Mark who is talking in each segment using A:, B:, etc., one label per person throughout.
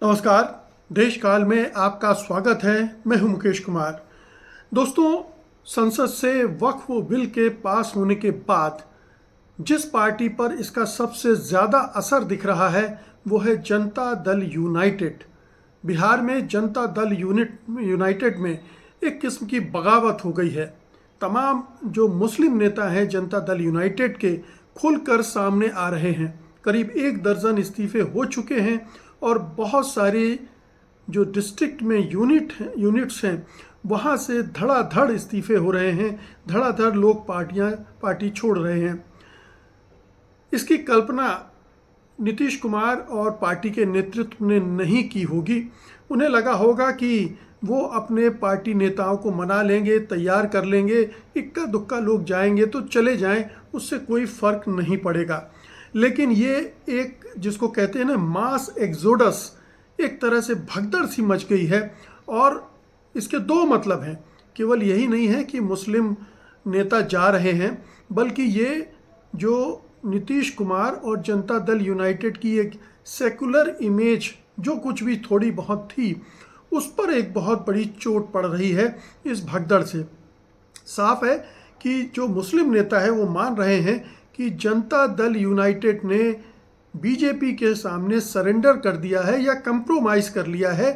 A: नमस्कार। देश काल में आपका स्वागत है। मैं हूं मुकेश कुमार। दोस्तों, संसद से वक्फ बिल के पास होने के बाद जिस पार्टी पर इसका सबसे ज़्यादा असर दिख रहा है वो है जनता दल यूनाइटेड। बिहार में जनता दल यूनाइटेड में एक किस्म की बगावत हो गई है। तमाम जो मुस्लिम नेता हैं जनता दल यूनाइटेड के खुलकर सामने आ रहे हैं। करीब 1 दर्जन इस्तीफे हो चुके हैं और बहुत सारी जो डिस्ट्रिक्ट में यूनिट्स हैं वहाँ से धड़ाधड़ इस्तीफे हो रहे हैं। धड़ाधड़ लोग पार्टी छोड़ रहे हैं। इसकी कल्पना नीतीश कुमार और पार्टी के नेतृत्व ने नहीं की होगी। उन्हें लगा होगा कि वो अपने पार्टी नेताओं को मना लेंगे, तैयार कर लेंगे, इक्का दुक्का लोग जाएंगे तो चले जाएं, उससे कोई फ़र्क नहीं पड़ेगा। लेकिन ये एक जिसको कहते हैं ना मास एक्सोडस, एक तरह से भगदड़ सी मच गई है। और इसके 2 मतलब हैं। केवल यही नहीं है कि मुस्लिम नेता जा रहे हैं, बल्कि ये जो नीतीश कुमार और जनता दल यूनाइटेड की एक सेकुलर इमेज जो कुछ भी थोड़ी बहुत थी उस पर एक बहुत बड़ी चोट पड़ रही है इस भगदड़ से। साफ है कि जो मुस्लिम नेता है वो मान रहे हैं कि जनता दल यूनाइटेड ने बीजेपी के सामने सरेंडर कर दिया है या कंप्रोमाइज़ कर लिया है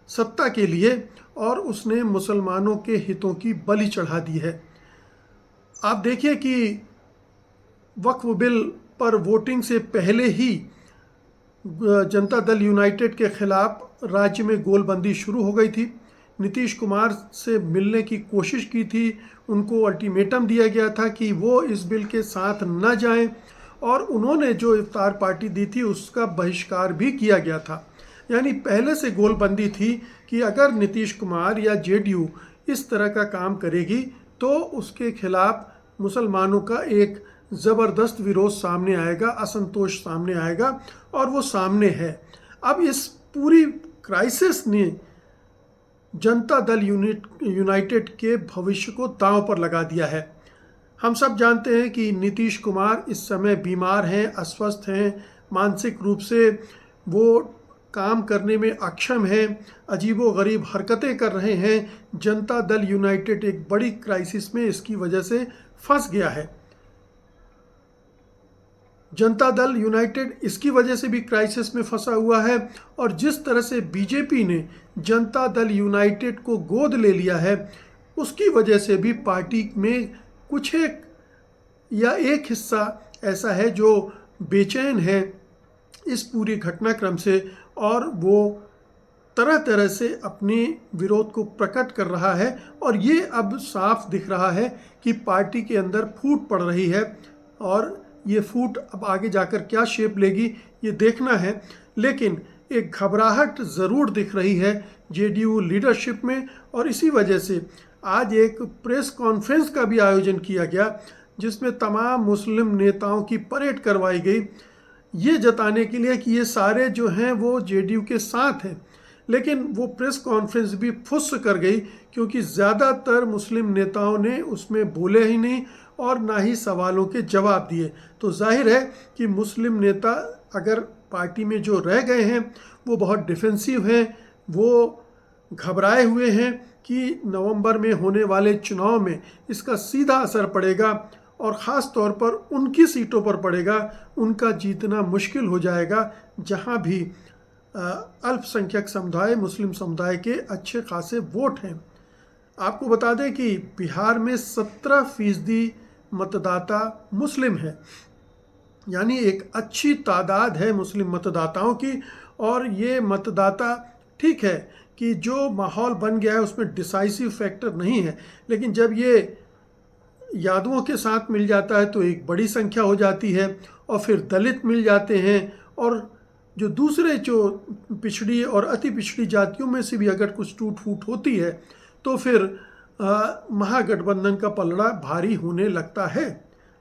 A: सत्ता के लिए, और उसने मुसलमानों के हितों की बलि चढ़ा दी है। आप देखिए कि वक्फ बिल पर वोटिंग से पहले ही जनता दल यूनाइटेड के खिलाफ राज्य में गोलबंदी शुरू हो गई थी। नीतीश कुमार से मिलने की कोशिश की थी, उनको अल्टीमेटम दिया गया था कि वो इस बिल के साथ न जाएं, और उन्होंने जो इफ्तार पार्टी दी थी उसका बहिष्कार भी किया गया था। यानी पहले से गोलबंदी थी कि अगर नीतीश कुमार या जेडीयू इस तरह का काम करेगी तो उसके खिलाफ मुसलमानों का एक ज़बरदस्त विरोध सामने आएगा, असंतोष सामने आएगा, और वो सामने है। अब इस पूरी क्राइसिस ने जनता दल यूनाइटेड के भविष्य को दांव पर लगा दिया है। हम सब जानते हैं कि नीतीश कुमार इस समय बीमार हैं, अस्वस्थ हैं, मानसिक रूप से वो काम करने में अक्षम हैं, अजीबोगरीब हरकतें कर रहे हैं। जनता दल यूनाइटेड एक बड़ी क्राइसिस में इसकी वजह से फंस गया है। जनता दल यूनाइटेड इसकी वजह से भी क्राइसिस में फंसा हुआ है, और जिस तरह से बीजेपी ने जनता दल यूनाइटेड को गोद ले लिया है उसकी वजह से भी पार्टी में कुछ एक हिस्सा ऐसा है जो बेचैन है इस पूरी घटनाक्रम से, और वो तरह तरह से अपने विरोध को प्रकट कर रहा है। और ये अब साफ दिख रहा है कि पार्टी के अंदर फूट पड़ रही है, और ये फूट अब आगे जाकर क्या शेप लेगी ये देखना है। लेकिन एक घबराहट ज़रूर दिख रही है जेडीयू लीडरशिप में, और इसी वजह से आज एक प्रेस कॉन्फ्रेंस का भी आयोजन किया गया जिसमें तमाम मुस्लिम नेताओं की परेड करवाई गई, ये जताने के लिए कि ये सारे जो हैं वो जेडीयू के साथ हैं। लेकिन वो प्रेस कॉन्फ्रेंस भी फुस कर गई क्योंकि ज़्यादातर मुस्लिम नेताओं ने उसमें बोले ही नहीं और ना ही सवालों के जवाब दिए। तो जाहिर है कि मुस्लिम नेता अगर पार्टी में जो रह गए हैं वो बहुत डिफेंसिव हैं, वो घबराए हुए हैं कि नवंबर में होने वाले चुनाव में इसका सीधा असर पड़ेगा, और ख़ास तौर पर उनकी सीटों पर पड़ेगा। उनका जीतना मुश्किल हो जाएगा जहां भी अल्पसंख्यक समुदाय, मुस्लिम समुदाय के अच्छे खासे वोट हैं। आपको बता दें कि बिहार में 17% मतदाता मुस्लिम है, यानी एक अच्छी तादाद है मुस्लिम मतदाताओं की। और ये मतदाता ठीक है कि जो माहौल बन गया है उसमें डिसाइसिव फैक्टर नहीं है, लेकिन जब ये यादवों के साथ मिल जाता है तो एक बड़ी संख्या हो जाती है, और फिर दलित मिल जाते हैं, और जो दूसरे जो पिछड़ी और अति पिछड़ी जातियों में से भी अगर कुछ टूट फूट होती है तो फिर महागठबंधन का पलड़ा भारी होने लगता है।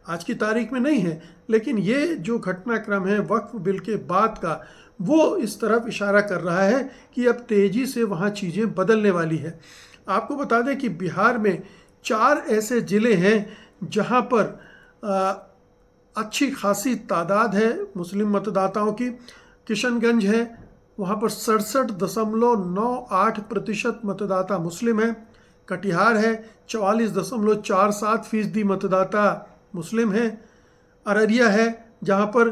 A: आज की तारीख में नहीं है, लेकिन ये जो घटनाक्रम है वक्फ बिल के बाद का वो इस तरफ इशारा कर रहा है कि अब तेज़ी से वहाँ चीज़ें बदलने वाली है। आपको बता दें कि बिहार में 4 ऐसे ज़िले हैं जहाँ पर अच्छी खासी तादाद है मुस्लिम मतदाताओं की। किशनगंज है, वहाँ पर 67.98% मतदाता मुस्लिम है। कटिहार है 44.47% मतदाता मुस्लिम है। अररिया है जहाँ पर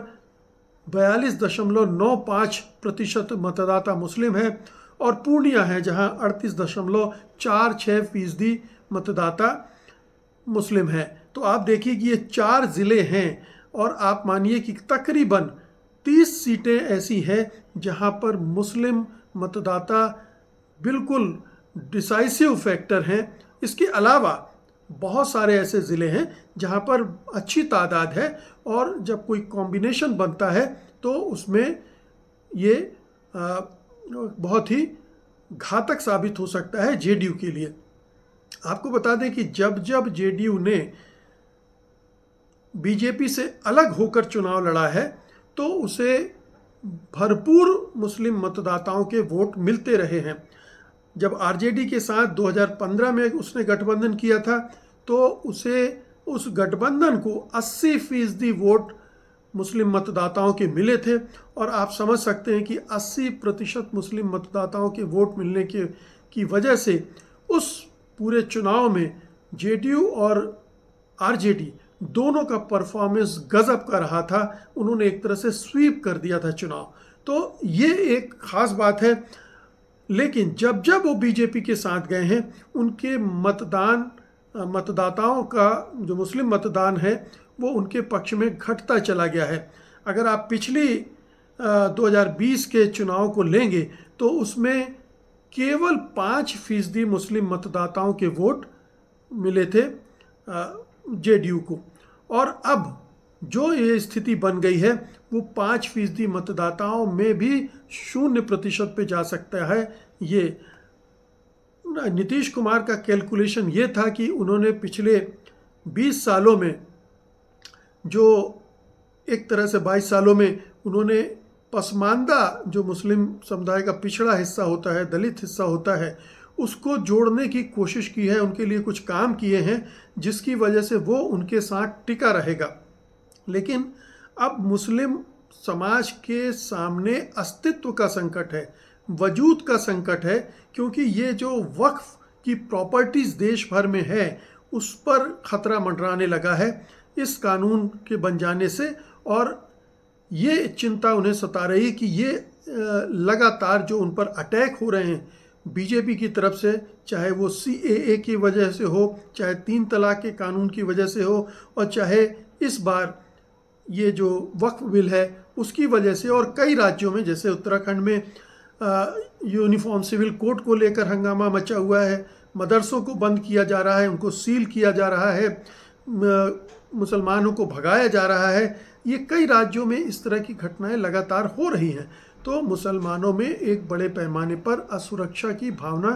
A: 42.95% मतदाता मुस्लिम है। और पूर्णिया है जहाँ 38.46% मतदाता मुस्लिम है। तो आप देखिए कि ये 4 ज़िले हैं और आप मानिए कि तकरीबन 30 सीटें ऐसी हैं जहाँ पर मुस्लिम मतदाता बिल्कुल डिसाइसिव फैक्टर हैं। इसके अलावा बहुत सारे ऐसे ज़िले हैं जहाँ पर अच्छी तादाद है और जब कोई कॉम्बिनेशन बनता है तो उसमें ये बहुत ही घातक साबित हो सकता है जेडीयू के लिए। आपको बता दें कि जब जब जेडीयू ने बीजेपी से अलग होकर चुनाव लड़ा है तो उसे भरपूर मुस्लिम मतदाताओं के वोट मिलते रहे हैं। जब आरजेडी के साथ 2015 में उसने गठबंधन किया था तो उसे उस गठबंधन को 80% वोट मुस्लिम मतदाताओं के मिले थे। और आप समझ सकते हैं कि 80% मुस्लिम मतदाताओं के वोट मिलने की वजह से उस पूरे चुनाव में जेडीयू और आरजेडी दोनों का परफॉर्मेंस गजब का रहा था। उन्होंने एक तरह से स्वीप कर दिया था चुनाव। तो ये एक ख़ास बात है। लेकिन जब जब वो बीजेपी के साथ गए हैं उनके मतदाताओं का जो मुस्लिम मतदान है वो उनके पक्ष में घटता चला गया है। अगर आप पिछली 2020 के चुनाव को लेंगे तो उसमें केवल 5% मुस्लिम मतदाताओं के वोट मिले थे जेडीयू को। और अब जो ये स्थिति बन गई है वो 5% मतदाताओं में भी 0% पे जा सकता है। ये नीतीश कुमार का कैलकुलेशन ये था कि उन्होंने पिछले 20 सालों में जो एक तरह से 22 सालों में उन्होंने पसमानदा जो मुस्लिम समुदाय का पिछड़ा हिस्सा होता है, दलित हिस्सा होता है, उसको जोड़ने की कोशिश की है, उनके लिए कुछ काम किए हैं जिसकी वजह से वो उनके साथ टिका रहेगा। लेकिन अब मुस्लिम समाज के सामने अस्तित्व का संकट है, वजूद का संकट है, क्योंकि ये जो वक्फ की प्रॉपर्टीज़ देश भर में है उस पर खतरा मंडराने लगा है इस कानून के बन जाने से। और ये चिंता उन्हें सता रही कि ये लगातार जो उन पर अटैक हो रहे हैं बीजेपी की तरफ से, चाहे वो सीएए की वजह से हो, चाहे 3 तलाक के कानून की वजह से हो, और चाहे इस बार ये जो वक्फ बिल है उसकी वजह से, और कई राज्यों में जैसे उत्तराखंड में यूनिफॉर्म सिविल कोड को लेकर हंगामा मचा हुआ है, मदरसों को बंद किया जा रहा है, उनको सील किया जा रहा है, मुसलमानों को भगाया जा रहा है। ये कई राज्यों में इस तरह की घटनाएं लगातार हो रही हैं। तो मुसलमानों में एक बड़े पैमाने पर असुरक्षा की भावना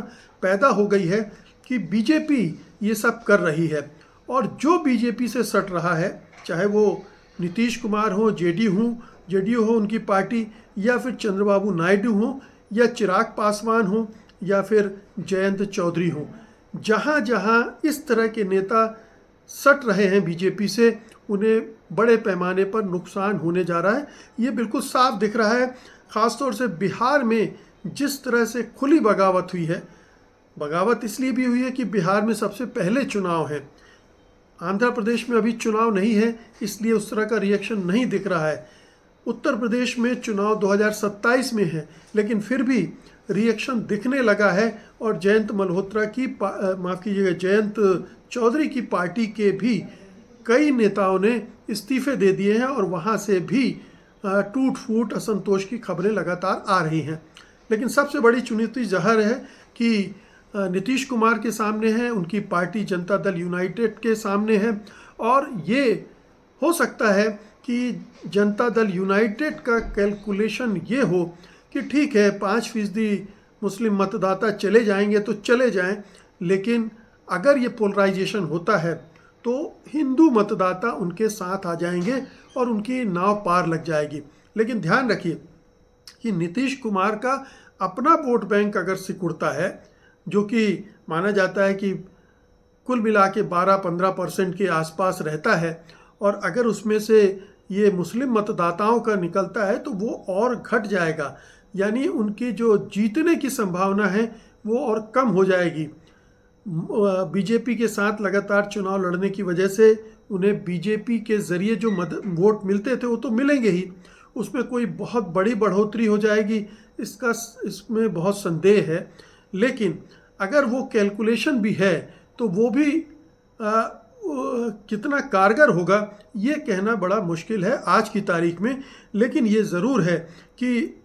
A: पैदा हो गई है कि बीजेपी ये सब कर रही है। और जो बीजेपी से सट रहा है, चाहे वो नीतीश कुमार हो, जेडीयू हो उनकी पार्टी, या फिर चंद्रबाबू नायडू हो, या चिराग पासवान हो, या फिर जयंत चौधरी हो, जहाँ जहाँ इस तरह के नेता सट रहे हैं बीजेपी से, उन्हें बड़े पैमाने पर नुकसान होने जा रहा है। ये बिल्कुल साफ दिख रहा है। ख़ासतौर से बिहार में जिस तरह से खुली बगावत हुई है, बगावत इसलिए भी हुई है कि बिहार में सबसे पहले चुनाव है। आंध्र प्रदेश में अभी चुनाव नहीं है, इसलिए उस तरह का रिएक्शन नहीं दिख रहा है। उत्तर प्रदेश में चुनाव 2027 में है, लेकिन फिर भी रिएक्शन दिखने लगा है। और जयंत मल्होत्रा की जयंत चौधरी की पार्टी के भी कई नेताओं ने इस्तीफे दे दिए हैं और वहाँ से भी टूट फूट असंतोष की खबरें लगातार आ रही हैं। लेकिन सबसे बड़ी चुनौती ज़ाहिर है कि नीतीश कुमार के सामने है, उनकी पार्टी जनता दल यूनाइटेड के सामने है। और ये हो सकता है कि जनता दल यूनाइटेड का कैलकुलेशन ये हो कि ठीक है 5% मुस्लिम मतदाता चले जाएंगे तो चले जाएं, लेकिन अगर ये पोलराइजेशन होता है तो हिंदू मतदाता उनके साथ आ जाएंगे और उनकी नाव पार लग जाएगी। लेकिन ध्यान रखिए कि नीतीश कुमार का अपना वोट बैंक अगर सिकुड़ता है, जो कि माना जाता है कि कुल मिला के 12-15% के आसपास रहता है, और अगर उसमें से ये मुस्लिम मतदाताओं का निकलता है तो वो और घट जाएगा। यानी उनकी जो जीतने की संभावना है वो और कम हो जाएगी। बीजेपी के साथ लगातार चुनाव लड़ने की वजह से उन्हें बीजेपी के ज़रिए जो वोट मिलते थे वो तो मिलेंगे ही, उसमें कोई बहुत बड़ी बढ़ोतरी हो जाएगी इसमें बहुत संदेह है। लेकिन अगर वो कैलकुलेशन भी है तो वो भी कितना कारगर होगा ये कहना बड़ा मुश्किल है आज की तारीख में। लेकिन ये ज़रूर है कि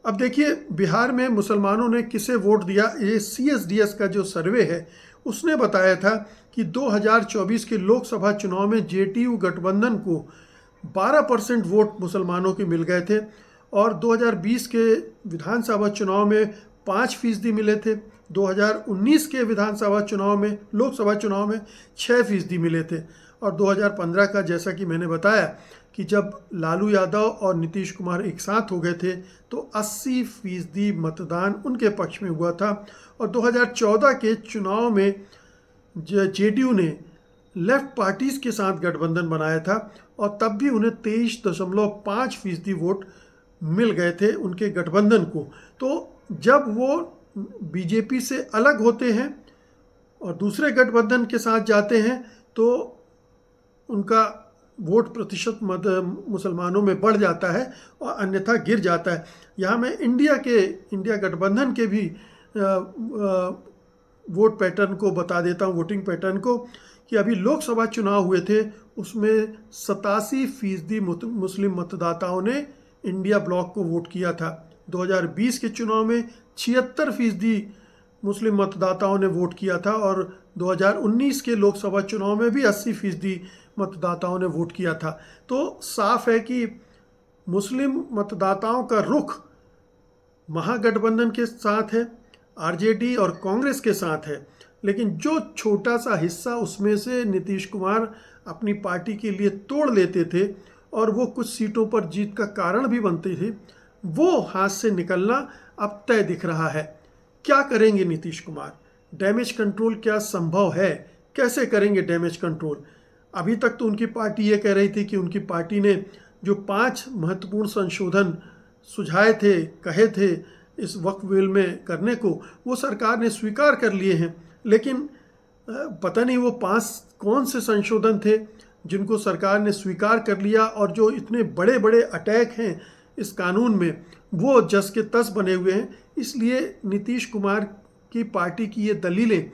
A: अब देखिए बिहार में मुसलमानों ने किसे वोट दिया। ये CSDS का जो सर्वे है उसने बताया था कि 2024 के लोकसभा चुनाव में JTU गठबंधन को 12% वोट मुसलमानों के मिल गए थे और 2020 के विधानसभा चुनाव में 5% मिले थे। 2019 के विधानसभा चुनाव में लोकसभा चुनाव में 6% मिले थे और 2015 का जैसा कि मैंने बताया कि जब लालू यादव और नीतीश कुमार एक साथ हो गए थे तो 80% मतदान उनके पक्ष में हुआ था। और 2014 के चुनाव में JDU ने लेफ्ट पार्टीज़ के साथ गठबंधन बनाया था और तब भी उन्हें 23.5% वोट मिल गए थे उनके गठबंधन को। तो जब वो बीजेपी से अलग होते हैं और दूसरे गठबंधन के साथ जाते हैं तो उनका वोट प्रतिशत मुसलमानों में बढ़ जाता है और अन्यथा गिर जाता है। यहाँ मैं इंडिया गठबंधन के भी वोट पैटर्न को बता देता हूँ, वोटिंग पैटर्न को, कि अभी लोकसभा चुनाव हुए थे उसमें 87% मुस्लिम मतदाताओं ने इंडिया ब्लॉक को वोट किया था। 2020 के चुनाव में 76% मुस्लिम मतदाताओं ने वोट किया था और 2019 के लोकसभा चुनाव में भी 80% मतदाताओं ने वोट किया था। तो साफ है कि मुस्लिम मतदाताओं का रुख महागठबंधन के साथ है, RJD और कांग्रेस के साथ है। लेकिन जो छोटा सा हिस्सा उसमें से नीतीश कुमार अपनी पार्टी के लिए तोड़ लेते थे और वो कुछ सीटों पर जीत का कारण भी बनते थे, वो हाथ से निकलना अब तय दिख रहा है। क्या करेंगे नीतीश कुमार? डैमेज कंट्रोल क्या संभव है? कैसे करेंगे डैमेज कंट्रोल? अभी तक तो उनकी पार्टी ये कह रही थी कि उनकी पार्टी ने जो 5 महत्वपूर्ण संशोधन सुझाए थे, कहे थे इस वक्फ बिल में करने को, वो सरकार ने स्वीकार कर लिए हैं। लेकिन पता नहीं वो 5 कौन से संशोधन थे जिनको सरकार ने स्वीकार कर लिया और जो इतने बड़े बड़े अटैक हैं इस कानून में, वो जस के तस बने हुए हैं। इसलिए नीतीश कुमार की पार्टी की ये दलीलें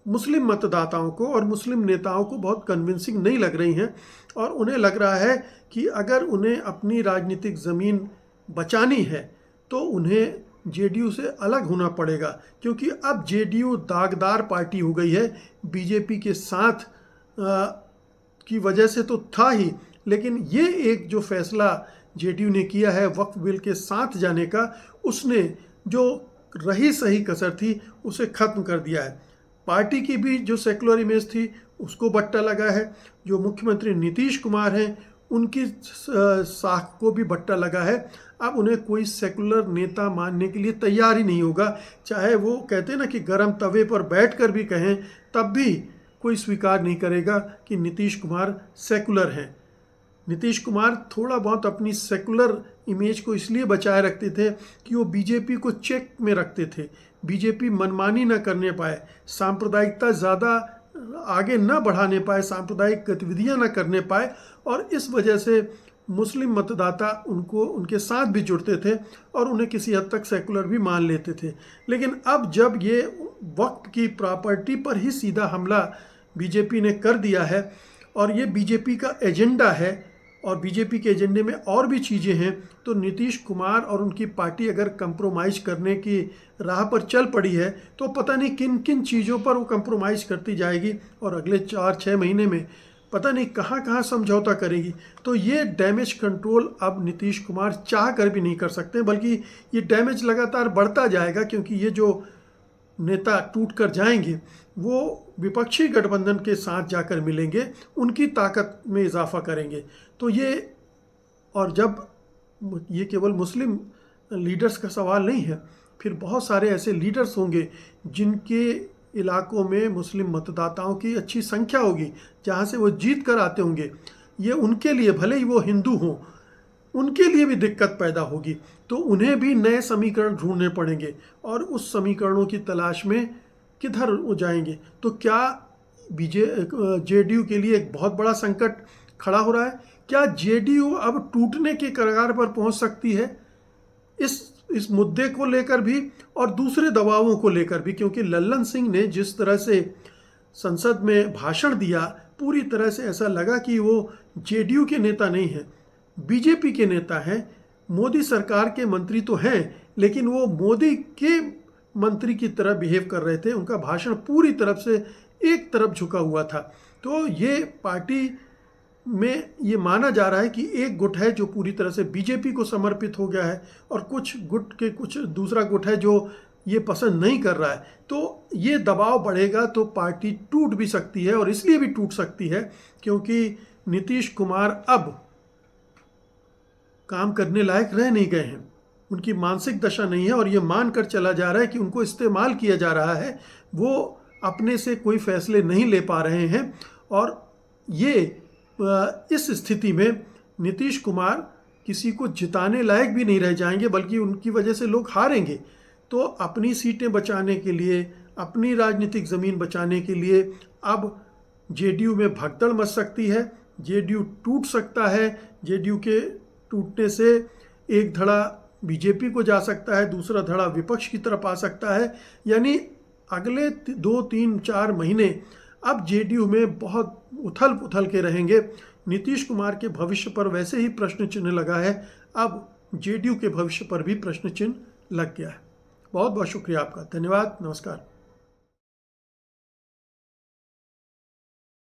A: मुस्लिम मतदाताओं को और मुस्लिम नेताओं को बहुत कन्विंसिंग नहीं लग रही हैं और उन्हें लग रहा है कि अगर उन्हें अपनी राजनीतिक ज़मीन बचानी है तो उन्हें JDU से अलग होना पड़ेगा, क्योंकि अब JDU दागदार पार्टी हो गई है। बीजेपी के साथ की वजह से तो था ही, लेकिन ये एक जो फैसला JDU ने किया है वक्फ बिल के साथ जाने का, उसने जो रही सही कसर थी उसे ख़त्म कर दिया है। पार्टी की भी जो सेकुलर इमेज थी उसको बट्टा लगा है। जो मुख्यमंत्री नीतीश कुमार हैं उनकी साख को भी बट्टा लगा है। अब उन्हें कोई सेकुलर नेता मानने के लिए तैयार ही नहीं होगा, चाहे वो कहते हैं ना कि गर्म तवे पर बैठकर भी कहें, तब भी कोई स्वीकार नहीं करेगा कि नीतीश कुमार सेकुलर हैं। नीतीश कुमार थोड़ा बहुत अपनी सेकुलर इमेज को इसलिए बचाए रखते थे कि वो बीजेपी को चेक में रखते थे, बीजेपी मनमानी न करने पाए, सांप्रदायिकता ज़्यादा आगे न बढ़ाने पाए, सांप्रदायिक गतिविधियां न करने पाए, और इस वजह से मुस्लिम मतदाता उनके साथ भी जुड़ते थे और उन्हें किसी हद तक सेकुलर भी मान लेते थे। लेकिन अब जब ये वक्त की प्रॉपर्टी पर ही सीधा हमला बीजेपी ने कर दिया है और ये बीजेपी का एजेंडा है और बीजेपी के एजेंडे में और भी चीज़ें हैं, तो नीतीश कुमार और उनकी पार्टी अगर कंप्रोमाइज़ करने की राह पर चल पड़ी है तो पता नहीं किन किन चीज़ों पर वो कंप्रोमाइज़ करती जाएगी और अगले 4-6 महीने में पता नहीं कहाँ कहाँ समझौता करेगी। तो ये डैमेज कंट्रोल अब नीतीश कुमार चाह कर भी नहीं कर सकते, बल्कि ये डैमेज लगातार बढ़ता जाएगा, क्योंकि ये जो नेता टूट कर जाएंगे वो विपक्षी गठबंधन के साथ जाकर मिलेंगे, उनकी ताकत में इजाफा करेंगे। तो ये, और जब ये केवल मुस्लिम लीडर्स का सवाल नहीं है, फिर बहुत सारे ऐसे लीडर्स होंगे जिनके इलाकों में मुस्लिम मतदाताओं की अच्छी संख्या होगी, जहाँ से वो जीत कर आते होंगे। ये उनके लिए, भले ही वो हिंदू हों, उनके लिए भी दिक्कत पैदा होगी। तो उन्हें भी नए समीकरण ढूंढने पड़ेंगे और उस समीकरणों की तलाश में किधर वो जाएंगे। तो क्या जेडीयू के लिए एक बहुत बड़ा संकट खड़ा हो रहा है? क्या जेडीयू अब टूटने के कगार पर पहुंच सकती है इस मुद्दे को लेकर भी और दूसरे दबावों को लेकर भी? क्योंकि लल्लन सिंह ने जिस तरह से संसद में भाषण दिया, पूरी तरह से ऐसा लगा कि वो जेडीयू के नेता नहीं हैं, बीजेपी के नेता हैं। मोदी सरकार के मंत्री तो हैं, लेकिन वो मोदी के मंत्री की तरह बिहेव कर रहे थे। उनका भाषण पूरी तरफ से एक तरफ झुका हुआ था। तो ये पार्टी में ये माना जा रहा है कि एक गुट है जो पूरी तरह से बीजेपी को समर्पित हो गया है और कुछ दूसरा गुट है जो ये पसंद नहीं कर रहा है। तो ये दबाव बढ़ेगा तो पार्टी टूट भी सकती है, और इसलिए भी टूट सकती है क्योंकि नीतीश कुमार अब काम करने लायक रह नहीं गए हैं। उनकी मानसिक दशा नहीं है और ये मानकर चला जा रहा है कि उनको इस्तेमाल किया जा रहा है। वो अपने से कोई फैसले नहीं ले पा रहे हैं और ये इस स्थिति में नीतीश कुमार किसी को जिताने लायक भी नहीं रह जाएंगे, बल्कि उनकी वजह से लोग हारेंगे। तो अपनी सीटें बचाने के लिए, अपनी राजनीतिक ज़मीन बचाने के लिए अब जेडीयू में भगदड़ मच सकती है। जेडीयू टूट सकता है। जेडीयू के टूटने से एक धड़ा बीजेपी को जा सकता है, दूसरा धड़ा विपक्ष की तरफ आ सकता है। यानी अगले 2-3-4 महीने अब जेडीयू में बहुत उथल पुथल के रहेंगे। नीतीश कुमार के भविष्य पर वैसे ही प्रश्न चिन्ह लगा है, अब जेडीयू के भविष्य पर भी प्रश्न चिन्ह लग गया है। बहुत बहुत शुक्रिया आपका। धन्यवाद। नमस्कार।